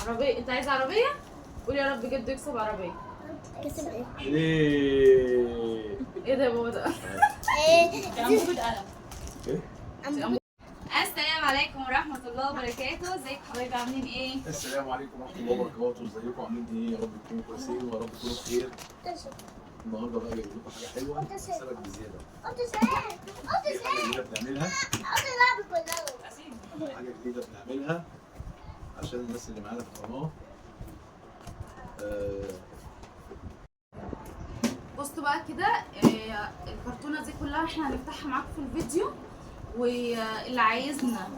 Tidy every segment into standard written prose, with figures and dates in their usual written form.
عربية. انت عايز عربية؟ قول يا رب جد يكسب عربية. كسب ايه؟ ايه ده يا بابا ده؟ انبوبة قلم. ايه؟ السلام عليكم ورحمة الله وبركاته، ازيكم حبايبي عاملين ايه؟ السلام عليكم ورحمة الله وبركاته، ازيكم عاملين ايه؟ يا رب تكونوا كويسين ويا رب تكونوا بخير. النهارده بقى جايب لكم حاجة حلوة سمك بزيادة. حاجة جديدة بنعملها. حاجة جديدة بنعملها عشان الناس اللي معانا في القناة. بصوا بقى كده، الكرتونة دي كلها احنا هنفتحها معاكم في الفيديو، واللي عايزنا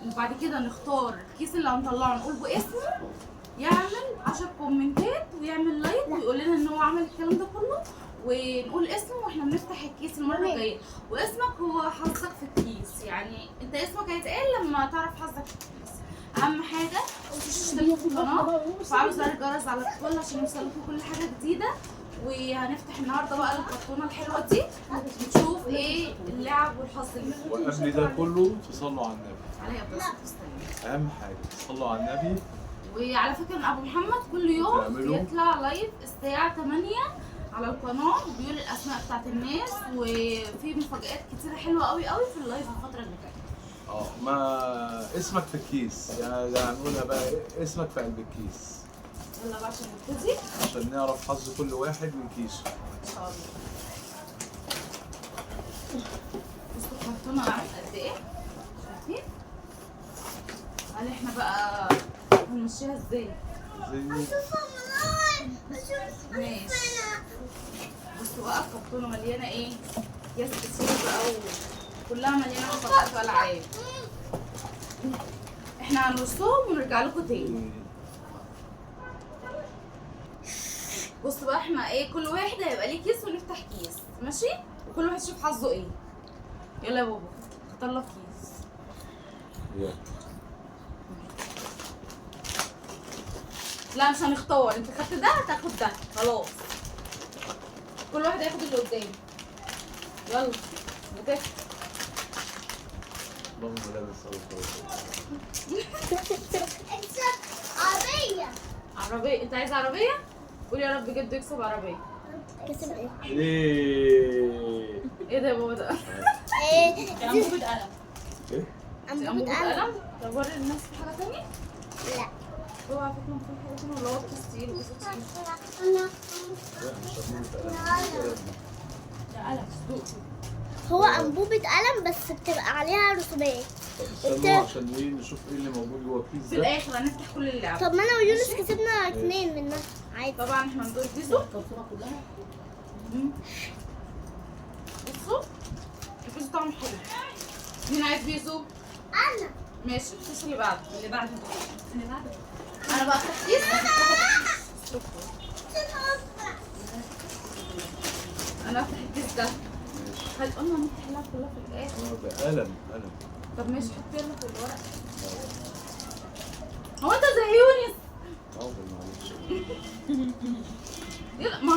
وبعد كده نختار الكيس اللي هنطلعه نقول باسمه يعمل 10 كومنتات ويعمل لايك ويقول لنا ان هو عمل الكلام ده كله، ونقول اسمه واحنا بنفتح الكيس المره الجايه. واسمك هو حظك في الكيس، يعني انت اسمك هيتقال لما تعرف حظك في الكيس. اهم حاجه تشتركوا في القناه وفعلوا زر الجرس على الكل عشان يوصلكوا كل حاجه جديده. وهنفتح النهارده بقى الكرتونه الحلوه دي ونشوف ايه اللعب والحظ اللي فيه. وقبل ده كله تصلوا على النبي. عليا بس أهم حاجة تصلوا على النبي. وعلى فكره ان ابو محمد كل يوم بيطلع لايف الساعه 8 على القناه بيقول الاسماء بتاعت الناس، وفي مفاجآت كتيره حلوه قوي قوي في اللايف الفتره اللي جايه. ما اسمك في الكيس، يعني هنقولها بقى اسمك في قلب الكيس. يلا بقى عشان نبتدي عشان نعرف حظ كل واحد من كيسه. ان شاء الله. بصوا الكرتونه عامل قد ايه؟ شايفين؟ هل احنا بقى هنمشيها ازاي؟ ماشي. بصوا بقى الكرتونه مليانه ايه؟ اكياس كتير بقى وكلها مليانه مفاجآت والعاب. احنا هنرصهم ونرجع لكم تاني. بصوا بقى احنا ايه، كل واحد هيبقى ليه كيس ونفتح كيس، ماشي؟ وكل واحد يشوف حظه ايه. يلا يا بابا اختار لك كيس. يلا. لا مش هنختار، انت خدت ده هتاخد ده، خلاص. كل واحد هياخد اللي قدامه. يلا بتفتح. اللهم لا نسأل عربية. عربية. انت عايز عربية؟ قول يا رب جد يكسب عربية. كسب ايه؟ ايه ده يا بابا ده؟ انبوبة قلم. ايه؟ انبوبة قلم؟ طب وري الناس في حاجة تانية؟ لا. هو على فكرة في حاجة تانية ولا هو كيس تقيل وكيس تقيل؟ لا مش هنقول ده قلم صدوق. هو انبوبة قلم بس بتبقى عليها رسومات. طب استنوا عشان ايه نشوف ايه اللي موجود جوه الكيس في ده. الاخر هنفتح كل اللعب. طب ما انا ويونس كسبنا 2 منها عادي. طبعا احنا هندور بيزو. بصوا البيزو طعمه حلو. مين عايز بيزو؟ انا. ماشي الكيس اللي بعده اللي بعده انا بقى اخد كيس. انا افتح الكيس ده. هل قلنا نفتح اللعب كلها في الاخر؟ ده قلم. طب ماشي حط يلا في الورق. هو انت زي يونس؟ معلش. يلا ما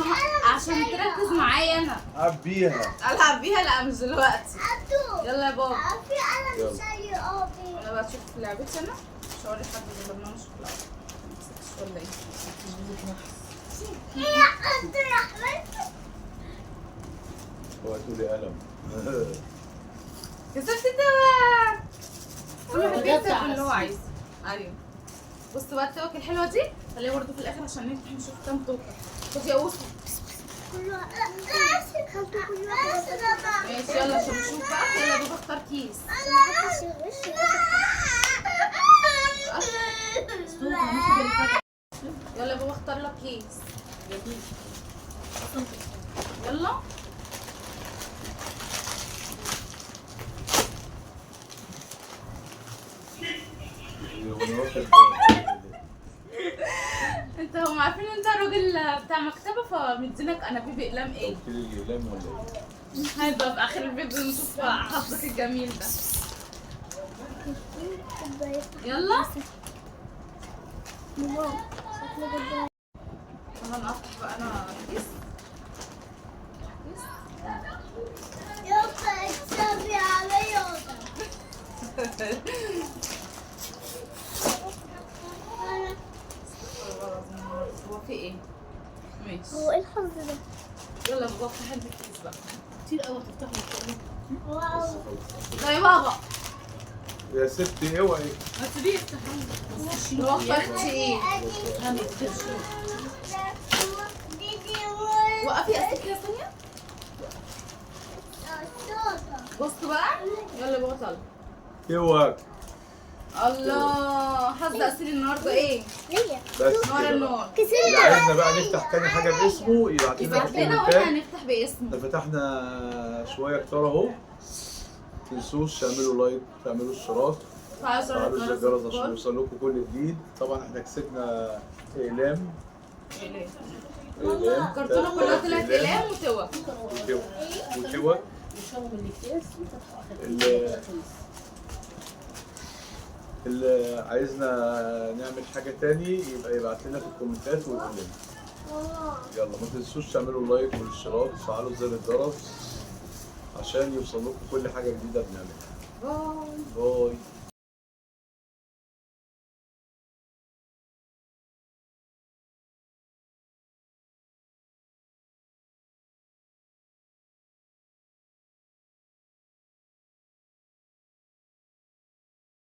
عشان تركز معايا انا. العب بيها. العب بيها؟ لا مش دلوقتي. يلا يا بابا. في قلم زي ابي. انا بقى اشوف لعبتي انا مش هوري حد غير لما انا اشوف لعبتي. ولا ايه؟ يا عبد الرحمن. هو تقولي قلم. كسبت انت. كل واحد بيكسب اللي هو عايزه. ايوه. بصوا بقى التوك الحلوه دي خليها برضه في الاخر عشان نفتح نشوف كام توكه. خدي يا اوسو. ماشي يلا عشان نشوف بقى. يلا يا بابا اختار كيس. يلا يا بابا اختار لك كيس. يلا انت هم عارفين ان انت راجل بتاع مكتبه فمدينك انابيب اقلام ايه؟ قلت لي اقلام ولا ايه؟ هيبقى في اخر الفيديو نشوف حظك الجميل ده. يلا يلا نقطع بقى انا كيس. يلا اكسب يا عمير. هو ماشي. ايه الحظ ده؟ يلا بابا افتح انت الكيس بقى. كتير قوي تفتحوا واو. لا يا بابا يا ستي اوعي. ما تسيبيه يفتح. هو اخترتي ايه؟ وقفي اسكتي يا ثانية. بصوا بقى. يلا يا بابا طلع. اوعي الله حظ اسير النهارده ايه؟ ليا بس نار كده بقى. النار. اللي عايزنا بقى نفتح تاني حاجه باسمه يبعت لنا يبعت في لنا واحنا الكومنتات. هنفتح باسمه. احنا فتحنا شويه كتار اهو. متنسوش تعملوا لايك تعملوا اشتراك تعالوا زر الجرس عشان يوصل لكم كل جديد. طبعا احنا كسبنا اقلام الكرتونه كلها طلعت اقلام وتوك. وتوك. وشرب الاكياس اللي عايزنا نعمل حاجه تاني يبقى يبعت لنا في الكومنتات ويقول لنا. يلا ما تنسوش تعملوا لايك والاشتراك وتفعلوا زر الجرس عشان يوصل لكم كل حاجه جديده بنعملها. باي. باي.